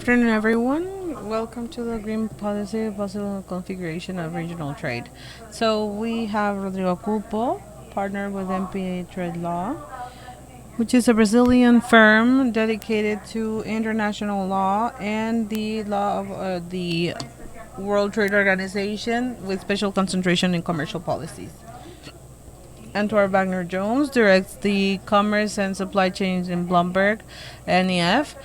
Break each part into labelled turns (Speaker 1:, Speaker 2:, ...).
Speaker 1: afternoon, everyone. Welcome to the Green Policy Possible Configuration of Regional Trade. So we have Rodrigo Cupo, partner with MPA Trade Law, which is a Brazilian firm dedicated to international law and the law of the World Trade Organization with special concentration in commercial policies. Antoine Wagner Jones directs the commerce and supply chains in Bloomberg NEF,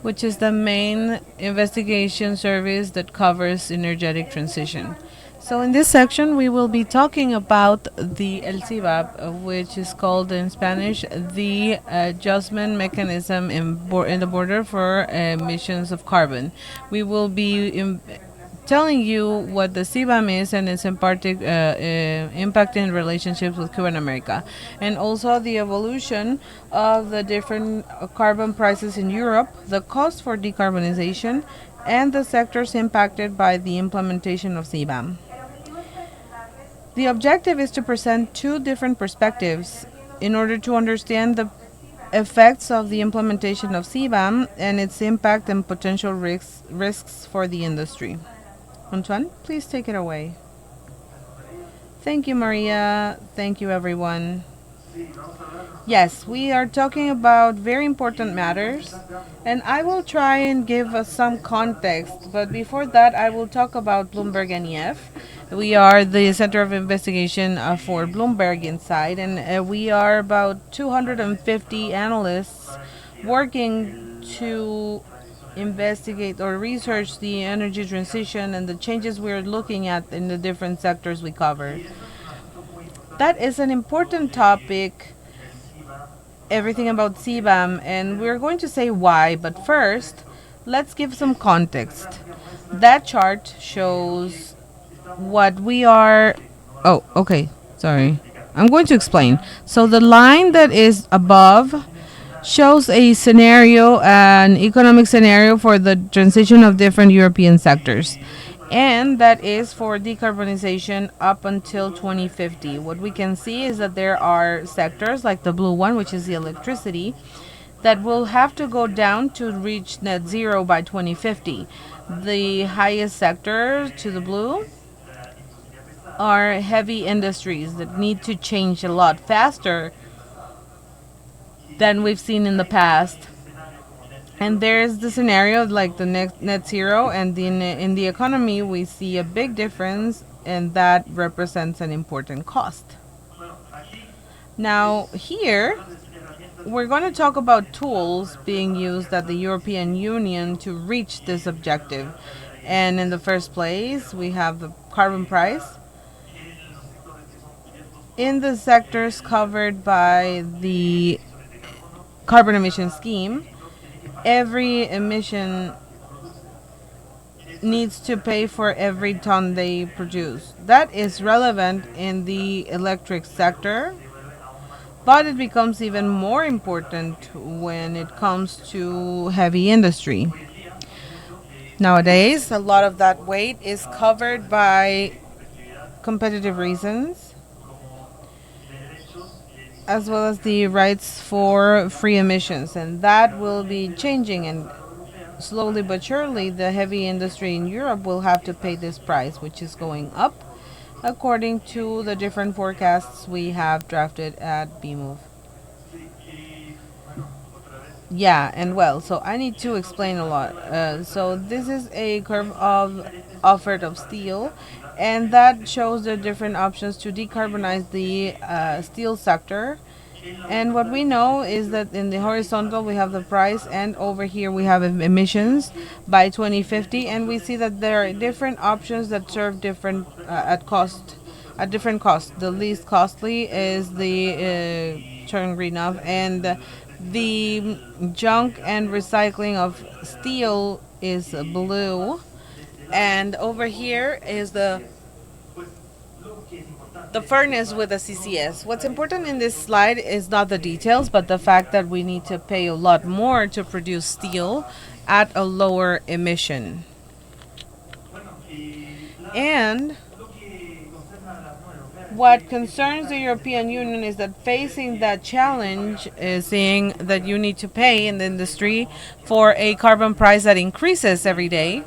Speaker 1: which is the main investigation service that covers energetic transition. So in this section, we will be talking about the El CIBAP, which is called in Spanish the adjustment mechanism in the border for emissions of carbon. We will be telling you what the CBAM is and its impact in relationships with Cuban America, and also the evolution of the different carbon prices in Europe, the cost for decarbonization, and the sectors impacted by the implementation of CBAM. The objective is to present two different perspectives in order to understand the effects of the implementation of CBAM and its impact and potential risks for the industry. Antoine, please take it away. Thank you, Maria. Thank you, everyone. Yes, we are talking about very important matters, and I will try and give us some context. But before that, I will talk about Bloomberg NEF. We are the Center of Investigation for Bloomberg Inside, and we are about 250 analysts working to investigate or research the energy transition and the changes we're looking at in the different sectors we cover. That is an important topic, everything about CBAM, and we're going to say why, but first, let's give some context. That chart shows what we are. Oh, okay, sorry. I'm going to explain. So the line that is above shows a scenario, an economic scenario for the transition of different European sectors. And that is for decarbonization up until 2050. What we can see is that there are sectors like the blue one, which is the electricity, that will have to go down to reach net zero by 2050. The highest sector to the blue are heavy industries that need to change a lot faster than we've seen in the past. And there's the scenario like the net zero, and in the economy, we see a big difference, and that represents an important cost. Now, here, we're going to talk about tools being used at the European Union to reach this objective. And in the first place, we have the carbon price. In the sectors covered by the carbon emission scheme, every emission needs to pay for every ton they produce. That is relevant in the electric sector, but it becomes even more important when it comes to heavy industry. Nowadays, a lot of that weight is covered by competitive reasons, as well as the rights for free emissions, and that will be changing, and slowly but surely the heavy industry in Europe will have to pay this price, which is going up according to the different forecasts we have drafted at BMove. Yeah, and well, so I need to explain a lot. So this is a curve of offered of steel, and that shows the different options to decarbonize the steel sector. And what we know is that in the horizontal we have the price, and over here we have emissions by 2050, and we see that there are different options that serve different at different costs. The least costly is the turn green off, and the junk and recycling of steel is blue, and over here is the furnace with a CCS. What's important in this slide is not the details, but the fact that we need to pay a lot more to produce steel at a lower emission. And What concerns the European Union is that facing that challenge is seeing that you need to pay in the industry for a carbon price that increases every day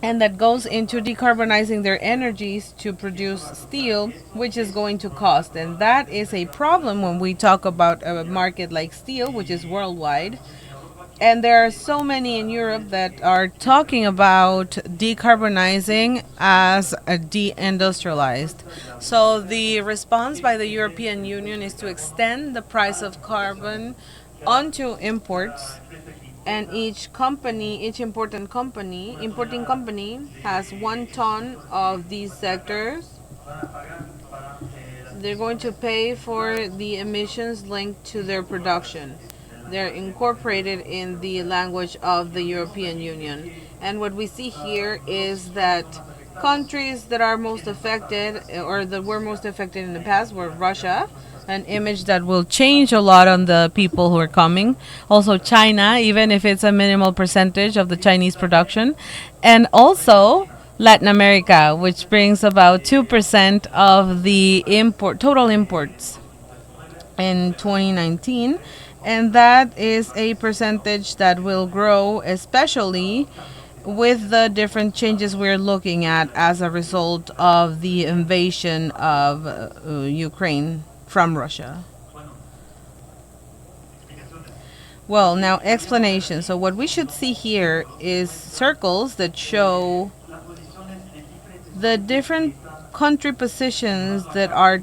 Speaker 1: and that goes into decarbonizing their energies to produce steel, which is going to cost. And that is a problem when we talk about a market like steel, which is worldwide. And there are so many in Europe that are talking about decarbonizing as a deindustrialized. So the response by the European Union is to extend the price of carbon onto imports, and each importing company has 1 ton of these sectors. They're going to pay for the emissions linked to their production. They're incorporated in the language of the European Union. And what we see here is that countries that are most affected or that were most affected in the past were Russia, an image that will change a lot on the people who are coming. Also China, even if it's a minimal percentage of the Chinese production. And also Latin America, which brings about 2% of the total imports in 2019, and that is a percentage that will grow, especially with the different changes we're looking at as a result of the invasion of Ukraine from Russia. Well, now explanation. So what we should see here is circles that show the different country positions that are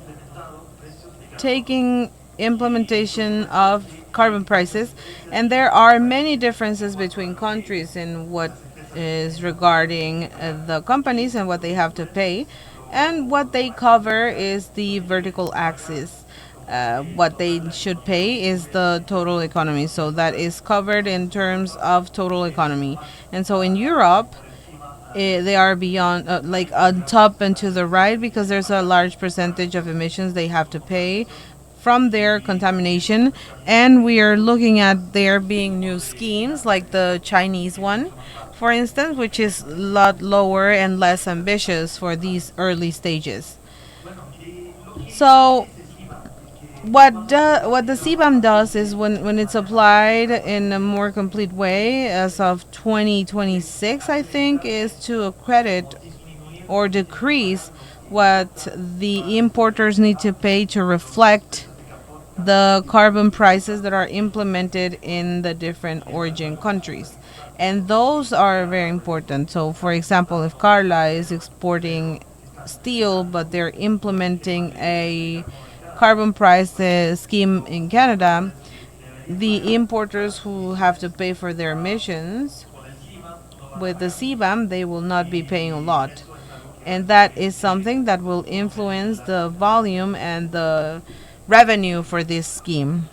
Speaker 1: taking implementation of carbon prices, and there are many differences between countries in what is regarding the companies and what they have to pay, and what they cover is the vertical axis. What they should pay is the total economy, so that is covered in terms of total economy. And so in Europe, they are beyond, like on top and to the right, because there's a large percentage of emissions they have to pay from their contamination. And we are looking at there being new schemes like the Chinese one, for instance, which is a lot lower and less ambitious for these early stages. So what the CBAM does is when it's applied in a more complete way as of 2026, I think, is to accredit or decrease what the importers need to pay to reflect the carbon prices that are implemented in the different origin countries. And those are very important. So, for example, if Carla is exporting steel, but they're implementing a carbon price scheme in Canada, the importers who have to pay for their emissions with the CBAM, they will not be paying a lot. And that is something that will influence the volume and the revenue for this scheme.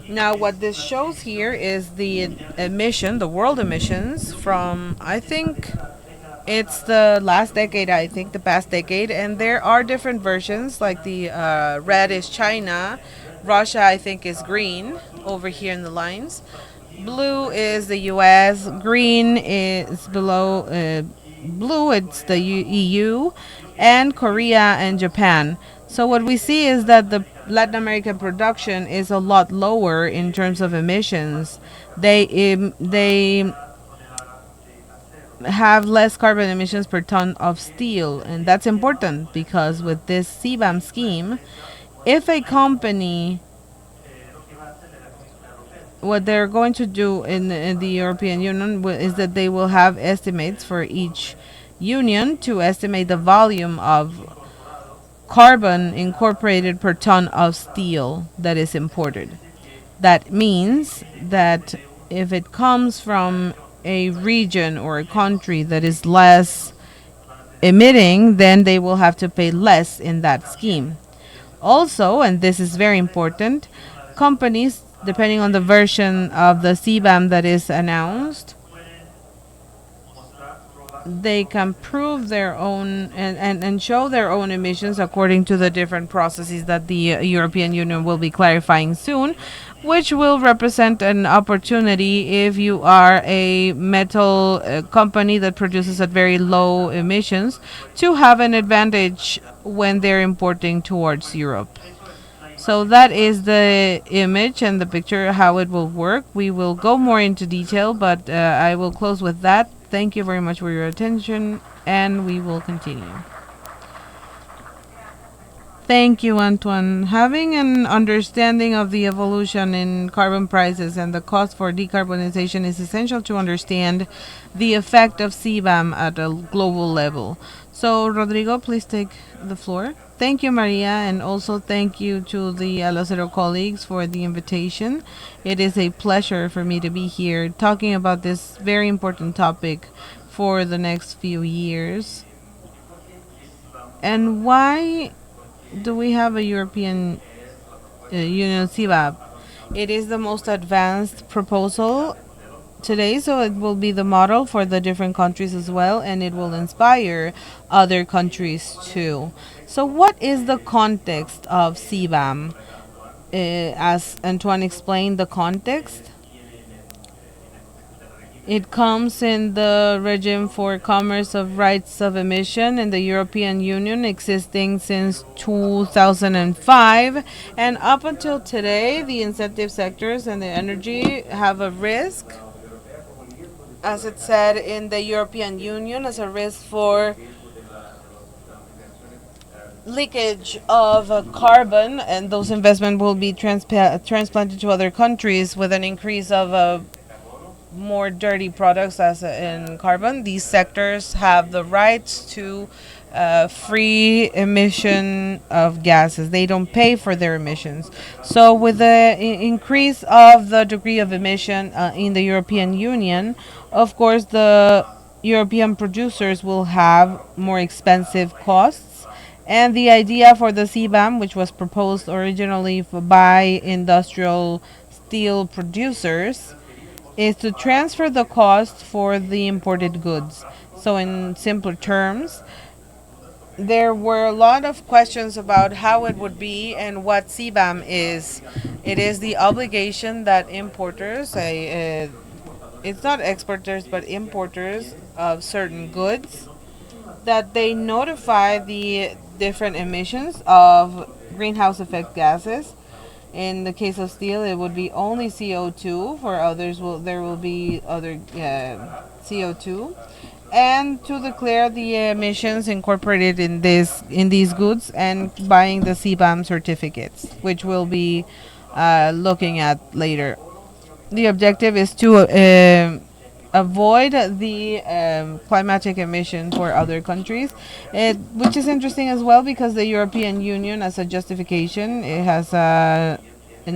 Speaker 1: Now, what this shows here is the emission, the world emissions from, I think, it's the last decade, I think, the past decade. And there are different versions, like the red is China, Russia, I think, is green over here in the lines. Blue is the US, green is below blue, it's the EU, and Korea and Japan. So what we see is that the Latin American production is a lot lower in terms of emissions. They have less carbon emissions per ton of steel, and that's important because with this CBAM scheme, if a company, what they're going to do in the European Union is that they will have estimates for each union to estimate the volume of carbon incorporated per ton of steel that is imported. That means that if it comes from a region or a country that is less emitting, then they will have to pay less in that scheme. Also, and this is very important, companies, depending on the version of the CBAM that is announced, they can prove their own and show their own emissions according to the different processes that the European Union will be clarifying soon. which will represent an opportunity if you are a metal company that produces at very low emissions to have an advantage when they're importing towards Europe. So that is the image and the picture how it will work. We will go more into detail, but I will close with that. Thank you very much for your attention, and we will continue. Thank you, Antoine. Having an understanding of the evolution in carbon prices and the cost for decarbonization is essential to understand the effect of CBAM at a global level. So, Rodrigo, please take the floor. Thank you, Maria, and also thank you to the Alacero colleagues for the invitation. It is a pleasure for me to be here talking about this very important topic for the next few years. And why do we have a European Union CBAP? It is the most advanced proposal today, so it will be the model for the different countries as well, and it will inspire other countries too. So, what is the context of CBAM? As Antoine explained, the context it comes in the regime for commerce of rights of emission in the European Union, existing since 2005. And up until today, the incentive sectors and the energy have a risk, as it said in the European Union, as a risk for leakage of carbon, and those investments will be transplanted to other countries with an increase of more dirty products as in carbon. These sectors have the rights to free emission of gases. They don't pay for their emissions. So with the increase of the degree of emission in the European Union, of course the European producers will have more expensive costs. And the idea for the CBAM, which was proposed originally by industrial steel producers, is to transfer the cost for the imported goods. So, in simpler terms, there were a lot of questions about how it would be and what CBAM is. It is the obligation that importers, it's not exporters but importers of certain goods, that they notify the different emissions of greenhouse effect gases. In the case of steel, it would be only CO2. For others, there will be other CO2, and to declare the emissions incorporated in these goods and buying the CBAM certificates, which we'll be looking at later. The objective is to avoid the climatic emission for other countries, which is interesting as well because the European Union, as a justification, it has an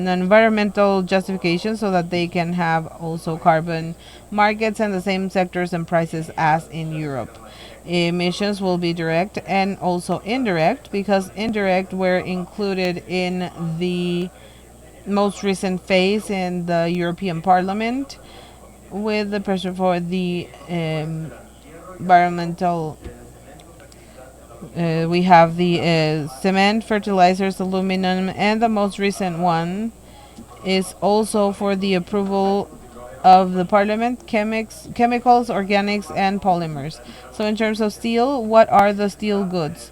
Speaker 1: environmental justification so that they can have also carbon markets and the same sectors and prices as in Europe. Emissions will be direct and also indirect, because indirect were included in the most recent phase in the European Parliament with the pressure for the environmental. We have the cement, fertilizers, aluminum, and the most recent one is also for the approval of the Parliament: chemicals, organics, and polymers. So, in terms of steel, what are the steel goods?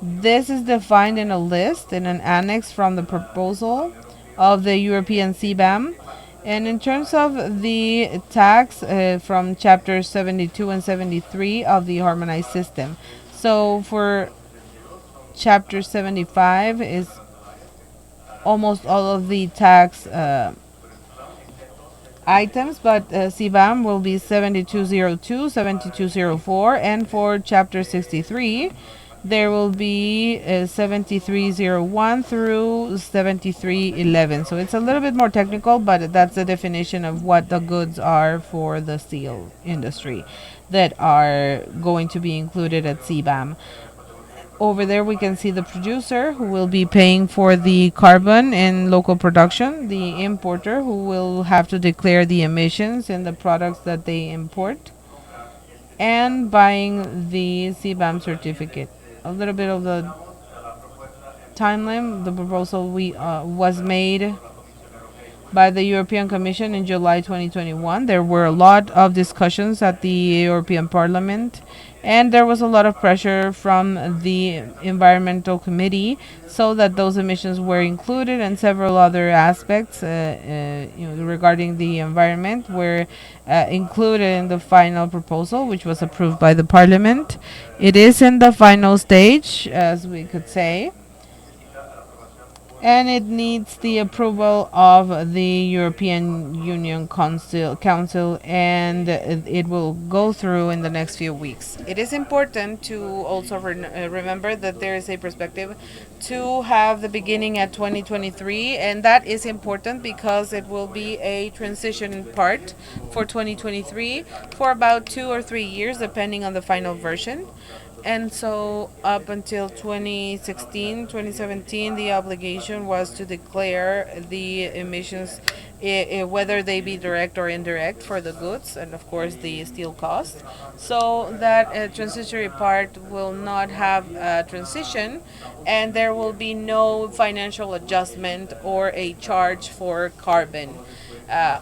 Speaker 1: This is defined in a list in an annex from the proposal of the European CBAM. And in terms of the tax from chapters 72 and 73 of the harmonized system. So for chapter 75 is almost all of the tax items, but CBAM will be 7202, 7204, and for chapter 63 there will be 7301 through 7311. So it's a little bit more technical, but that's the definition of what the goods are for the steel industry that are going to be included at CBAM. Over there we can see the producer, who will be paying for the carbon in local production, the importer, who will have to declare the emissions in the products that they import, and buying the CBAM certificate. A little bit of the timeline. The proposal was made by the European Commission in July 2021. There were a lot of discussions at the European Parliament, and there was a lot of pressure from the Environmental Committee so that those emissions were included, and several other aspects regarding the environment were included in the final proposal, which was approved by the Parliament. It is in the final stage, as we could say, and it needs the approval of the European Union Council, and it will go through in the next few weeks. It is important to also remember that there is a perspective to have the beginning at 2023, and that is important because it will be a transition part for 2023 for about 2 or 3 years, depending on the final version. And so up until 2016, 2017, the obligation was to declare the emissions, whether they be direct or indirect, for the goods, and of course the steel cost. So that transitory part will not have a transition, and there will be no financial adjustment or a charge for carbon,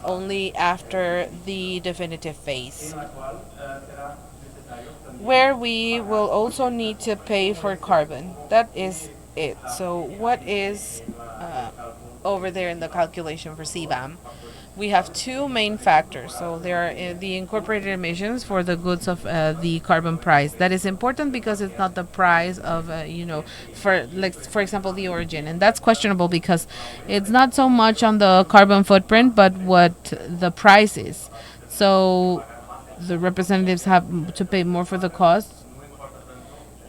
Speaker 1: only after the definitive phase, where we will also need to pay for carbon. That is it. So, what is over there in the calculation for CBAM? We have two main factors. So there are the incorporated emissions for the goods of the carbon price. That is important because it's not the price of for example, the origin, and that's questionable because it's not so much on the carbon footprint, but what the price is. So the representatives have to pay more for the cost,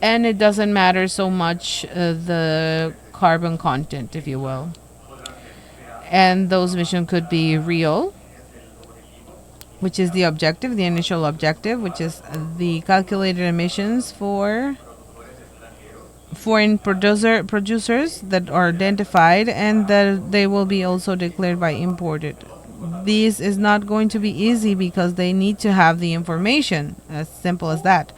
Speaker 1: and it doesn't matter so much the carbon content, if you will. And those emissions could be real, which is the objective, the initial objective, which is the calculated emissions for foreign producers that are identified, and that they will be also declared by imported. This is not going to be easy because they need to have the information, as simple as that.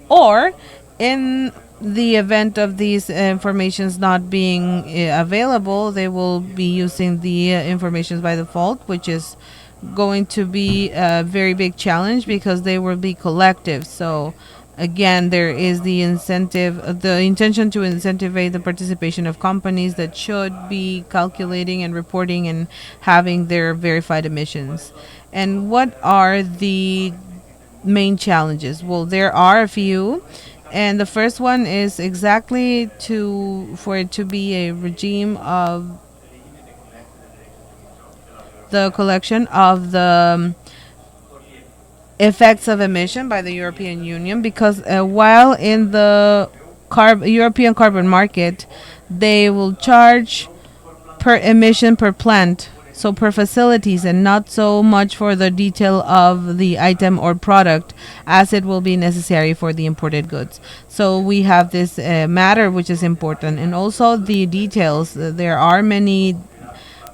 Speaker 1: Or in the event of these informations not being available, they will be using the informations by default, which is going to be a very big challenge because they will be collective. So again, there is the incentive, the intention to incentivize the participation of companies that should be calculating and reporting and having their verified emissions. And what are the main challenges? Well, there are a few. And the first one is exactly for it to be a regime of the collection of the effects of emission by the European Union, because while in the European carbon market, they will charge per emission per plant, so per facilities, and not so much for the detail of the item or product as it will be necessary for the imported goods. So we have this matter which is important, and also the details. There are many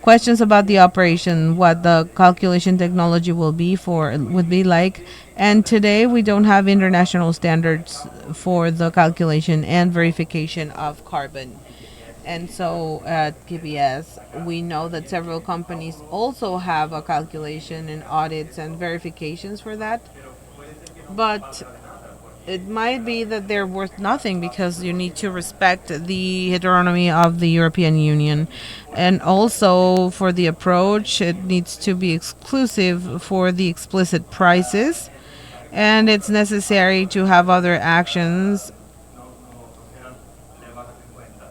Speaker 1: questions about the operation, what the calculation technology would be like. And today we don't have international standards for the calculation and verification of carbon. And so at KBS, we know that several companies also have a calculation and audits and verifications for that. But it might be that they're worth nothing because you need to respect the heteronomy of the European Union. And also for the approach, it needs to be exclusive for the explicit prices. And it's necessary to have other actions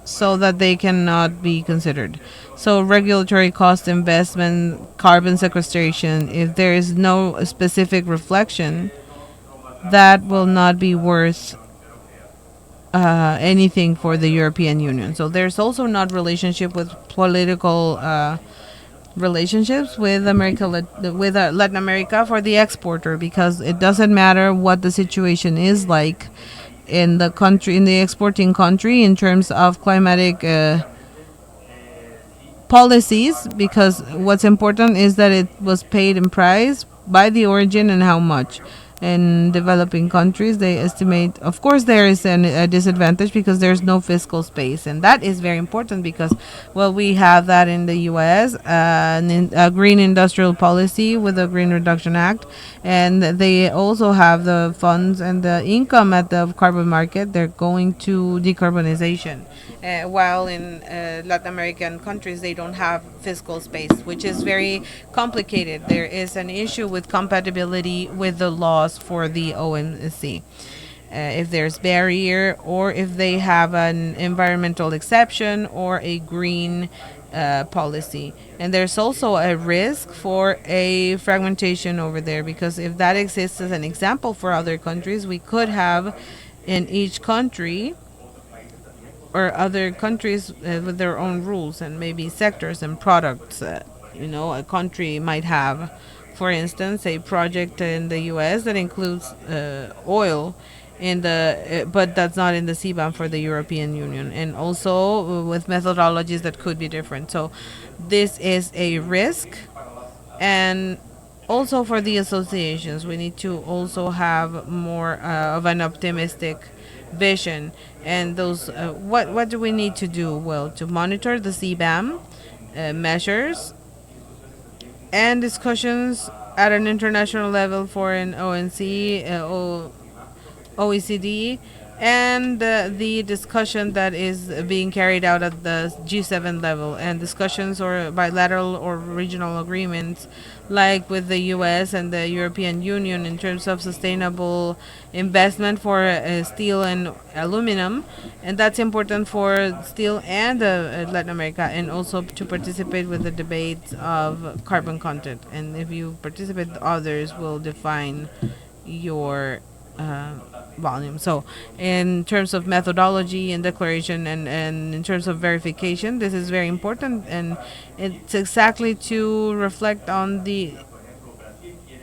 Speaker 1: so that they cannot be considered. So regulatory cost, investment, carbon sequestration, if there is no specific reflection, that will not be worth anything for the European Union. So there's also not relationship with political relationships with Latin America for the exporter, because it doesn't matter what the situation is like in the country, in the exporting country, in terms of climatic policies, because what's important is that it was paid in price by the origin and how much. In developing countries, they estimate, of course, there is a disadvantage because there's no fiscal space, and that is very important because, well, we have that in the U.S. A green industrial policy with the Green Reduction Act, and they also have the funds and the income at the carbon market. They're going to decarbonization, while in Latin American countries they don't have fiscal space, which is very complicated. There is an issue with compatibility with the laws for the ONC. If there's barrier, or if they have an environmental exception or a green policy. And there's also a risk for a fragmentation over there, because if that exists as an example for other countries, we could have in each country, or other countries with their own rules and maybe sectors and products. A country might have, for instance, a project in the U.S. that includes oil in the but that's not in the CBAM for the European Union, and also with methodologies that could be different. So this is a risk. And also for the associations, we need to also have more of an optimistic vision. And those, what do we need to do? Well, to monitor the CBAM measures and discussions at an international level for an ONC, OECD, and the discussion that is being carried out at the G7 level, and discussions or bilateral or regional agreements like with the US and the European Union in terms of sustainable investment for steel and aluminum. And that's important for steel and Latin America, and also to participate with the debates of carbon content. And if you participate, others will define your volume. So, in terms of methodology and declaration, and in terms of verification, this is very important, and it's exactly to reflect on the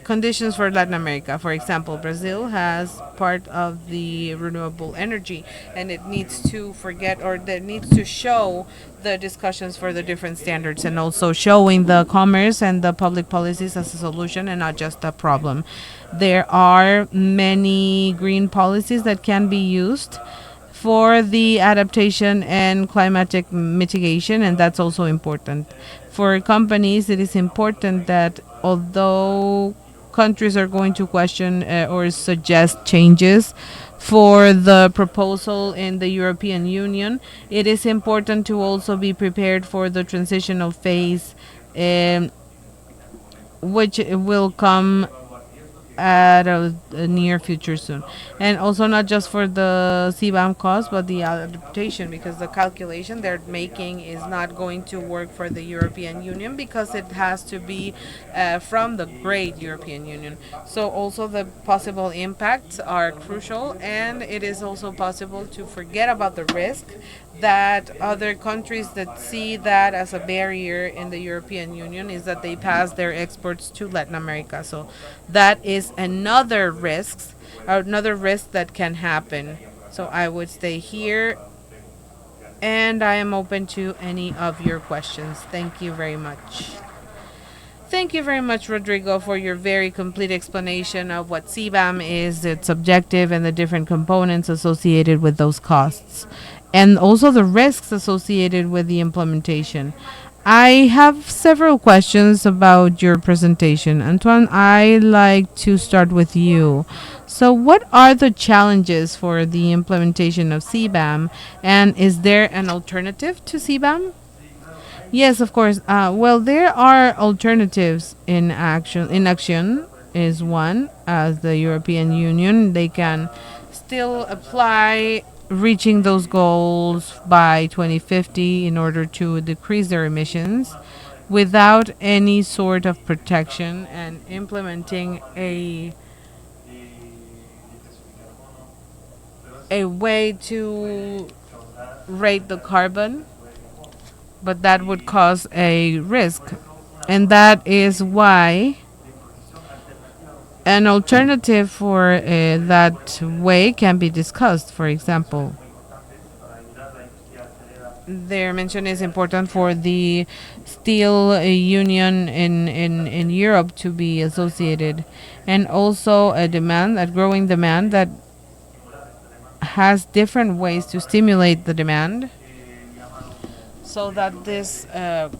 Speaker 1: conditions for Latin America. For example, Brazil has part of the renewable energy, and it needs to forget, or that needs to show the discussions for the different standards, and also showing the commerce and the public policies as a solution and not just a problem. There are many green policies that can be used for the adaptation and climatic mitigation, and that's also important. For companies, it is important that although countries are going to question or suggest changes for the proposal in the European Union, it is important to also be prepared for the transitional phase, um, which will come at a near future soon. And also not just for the CBAM cost, but the adaptation, because the calculation they're making is not going to work for the European Union, because it has to be from the great European Union. So also the possible impacts are crucial, and it is also possible to forget about the risk that other countries that see that as a barrier in the European Union is that they pass their exports to Latin America. So that is another risk that can happen. So I would stay here, and I am open to any of your questions. Thank you very much. Thank you very much, Rodrigo, for your very complete explanation of what CBAM is, its objective, and the different components associated with those costs, and also the risks associated with the implementation. I have several questions about your presentation. Antoine, I like to start with you. So, what are the challenges for the implementation of CBAM, and is there an alternative to CBAM? Yes, of course. Well, there are alternatives in action. Inaction is one, as the European Union. They can still apply reaching those goals by 2050 in order to decrease their emissions without any sort of protection, and implementing a way to rate the carbon, but that would cause a risk. And that is why an alternative for that way can be discussed. For example, their mention is important for the steel union in Europe to be associated, and also a demand, a growing demand that has different ways to stimulate the demand, so that this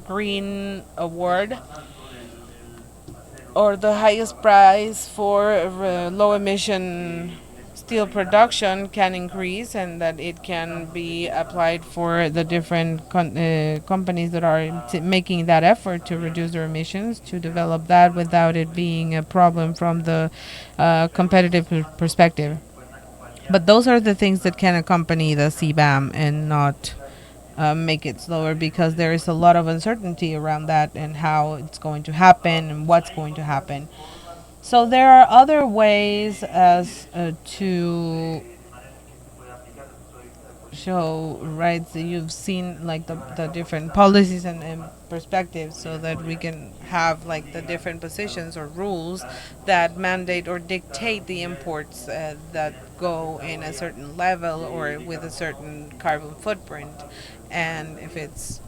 Speaker 1: green award or the highest price for low emission steel production can increase, and that it can be applied for the different companies that are making that effort to reduce their emissions, to develop that without it being a problem from the competitive perspective. But those are the things that can accompany the CBAM and not make it slower, because there is a lot of uncertainty around that and how it's going to happen and what's going to happen. So there are other ways as to show, right, so you've seen like the different policies and perspectives, so that we can have like the different positions or rules that mandate or dictate the imports that go in a certain level or with a certain carbon footprint. And if it's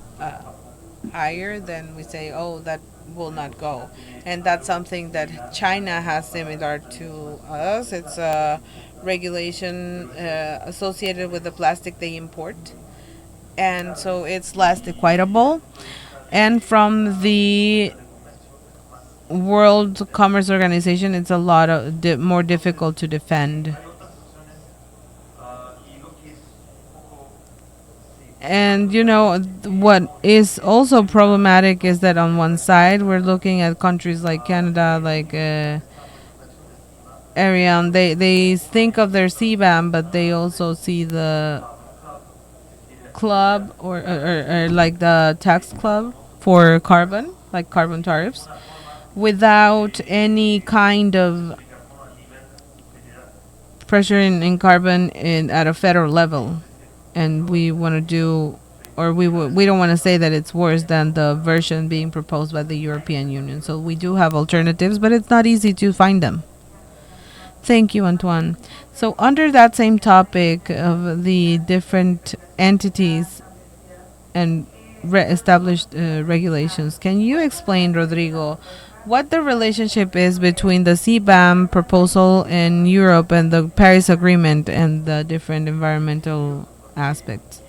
Speaker 1: higher, then we say, oh, that will not go. And that's something that China has similar to us. It's a regulation associated with the plastic they import. And so it's less equitable. And from the World Commerce Organization, it's a lot of more difficult to defend. And what is also problematic is that on one side we're looking at countries like Canada, like Ariane. They think of their CBAM, but they also see the club, or like the tax club for carbon, like carbon tariffs, without any kind of pressure in carbon at a federal level. And we want to do, or we don't want to say that it's worse than the version being proposed by the European Union. So we do have alternatives, but it's not easy to find them. Thank you, Antoine. So under that same topic of the different entities and established regulations, can you explain, Rodrigo, what the relationship is between the CBAM proposal in Europe and the Paris Agreement and the different environmental aspects?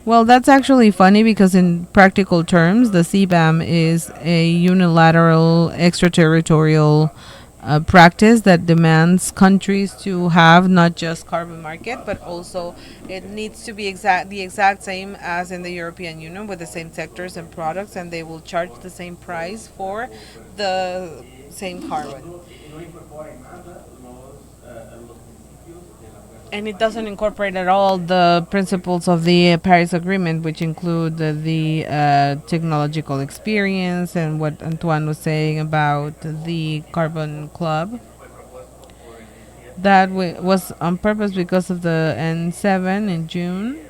Speaker 1: Well, that's actually funny, because in practical terms, the CBAM is a unilateral extraterritorial practice that demands countries to have not just carbon market, but also it needs to be the exact same as in the European Union, with the same sectors and products, and they will charge the same price for the same carbon. And it doesn't incorporate at all the principles of the Paris Agreement, which include the technological experience and what Antoine was saying about the carbon club. That was on purpose because of the N7 in June.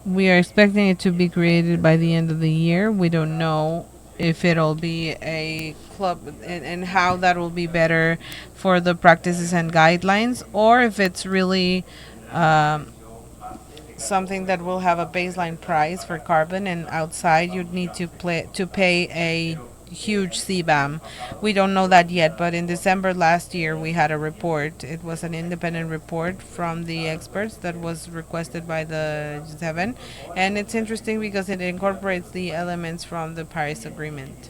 Speaker 1: We are expecting it to be created by the end of the year. We don't know if it'll be a club, and how that will be better for the practices and guidelines, or if it's really something that will have a baseline price for carbon, and outside you'd need to pay a huge CBAM. We don't know that yet, but in December last year we had a report. It was an independent report from the experts that was requested by the G7, and it's interesting because it incorporates the elements from the Paris Agreement.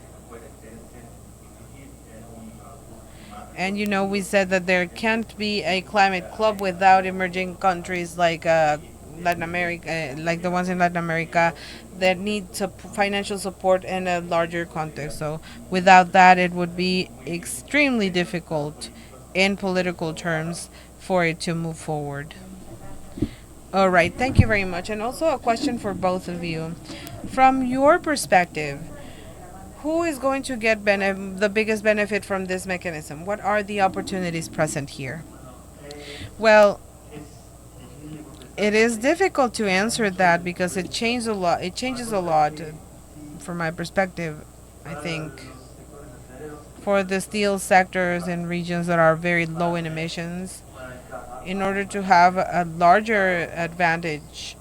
Speaker 1: And we said that there can't be a climate club without emerging countries like Latin America, like the ones in Latin America, that need financial support in a larger context. So without that, it would be extremely difficult in political terms for it to move forward. All right, thank you very much. And also a question for both of you. From your perspective, who is going to get the biggest benefit from this mechanism? What are the opportunities present here? Well, it is difficult to answer that because it changes a lot. It changes a lot, from my perspective. I think for the steel sectors in regions that are very low in emissions, in order to have a larger advantage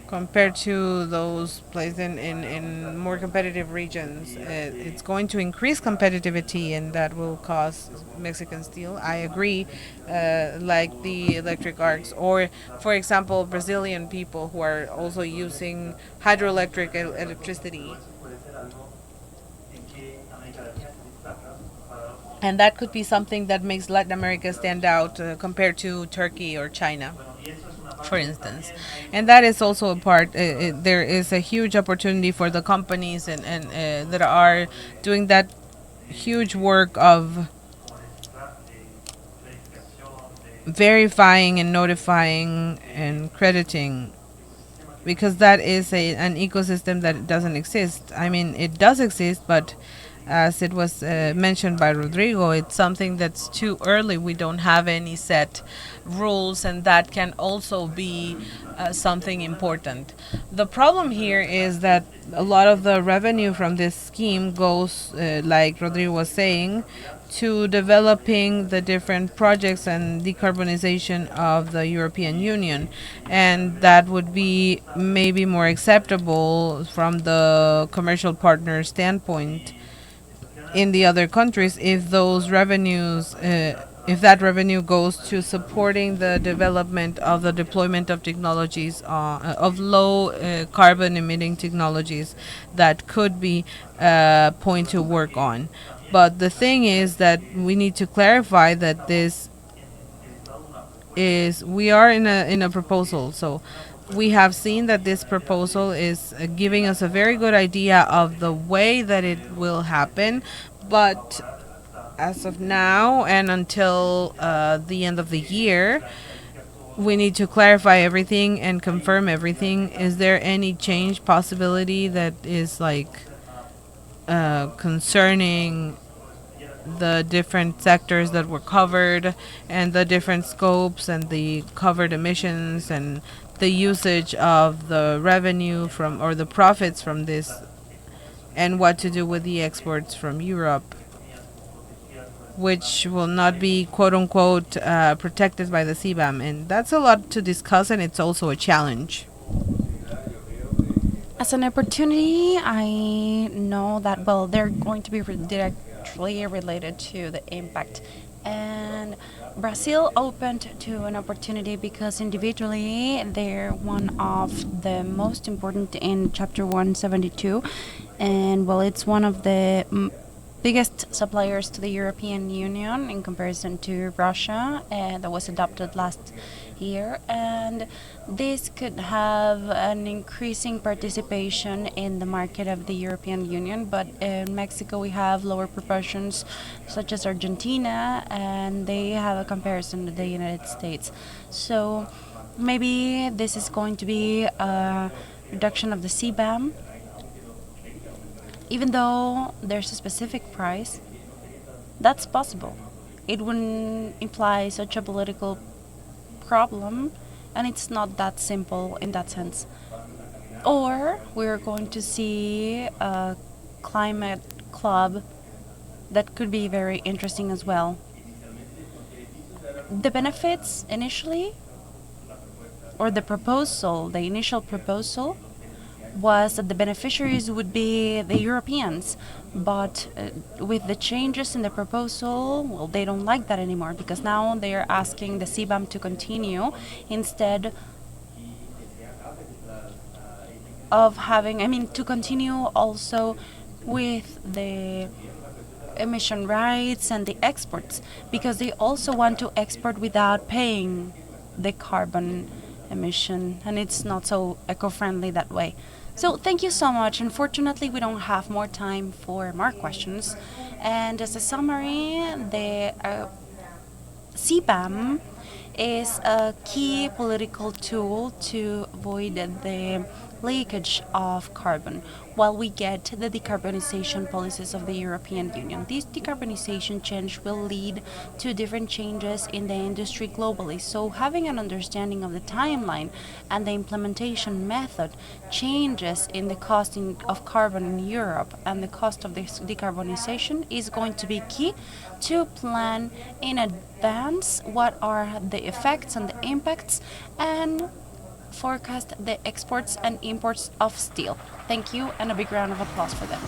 Speaker 1: compared to those placed in more competitive regions. It's going to increase competitivity and that will cause Mexican steel. I agree, like the electric arcs, or for example, Brazilian people who are also using hydroelectric electricity. And that could be something that makes Latin America stand out compared to Turkey or China, for instance. And that is also a part. There is a huge opportunity for the companies and that are doing that huge work of verifying and notifying and crediting, because that is an ecosystem that doesn't exist. I mean, it does exist, but as it was mentioned by Rodrigo, it's something that's too early. We don't have any set rules, and that can also be something important. The problem here is that a lot of the revenue from this scheme goes, like Rodrigo was saying, to developing the different projects and decarbonization of the European Union. And that would be maybe more acceptable from the commercial partner standpoint in the other countries if those revenues if that revenue goes to supporting the development of the deployment of technologies of low carbon emitting technologies that could be a point to work on. But the thing is that we need to clarify that this is we are in a proposal. So we have seen that this proposal is giving us a very good idea of the way that it will happen, but as of now and until the end of the year, we need to clarify everything and confirm everything. Is there any change possibility that is like concerning the different sectors that were covered and the different scopes and the covered emissions and the usage of the revenue from or the profits from this, and what to do with the exports from Europe, which will not be quote unquote protected by the CBAM? And that's a lot to discuss, and it's also a challenge.
Speaker 2: As an opportunity, I know that, well, they're going to be directly related to the impact. And Brazil opened to an opportunity because individually they're one of the most important in Chapter 172. And, well, it's one of the biggest suppliers to the European Union in comparison to Russia, and that was adopted last year. And this could have an increasing participation in the market of the European Union. But in Mexico, we have lower proportions, such as Argentina, and they have a comparison to the United States. So maybe this is going to be a reduction of the CBAM, even though there's a specific price. That's possible. It wouldn't imply such a political problem, and it's not that simple in that sense. Or we're going to see a climate club that could be very interesting as well. The benefits initially, or the initial proposal, was that the beneficiaries would be the Europeans. But with the changes in the proposal, well, they don't like that anymore because now they are asking the CBAM to continue instead of having, I mean, to continue also with the emission rights and the exports, because they also want to export without paying the carbon emission, and it's not so eco-friendly that way. So thank you so much. Unfortunately, we don't have more time for more questions. And as a summary, the CBAM is a key political tool to avoid the leakage of carbon while we get the decarbonization policies of the European Union. This decarbonization change will lead to different changes in the industry globally. So having an understanding of the timeline and the implementation method, changes in the costing of carbon in Europe and the cost of this decarbonization is going to be key to plan in advance what are the effects and the impacts, and forecast the exports and imports of steel. Thank you, and a big round of applause for them.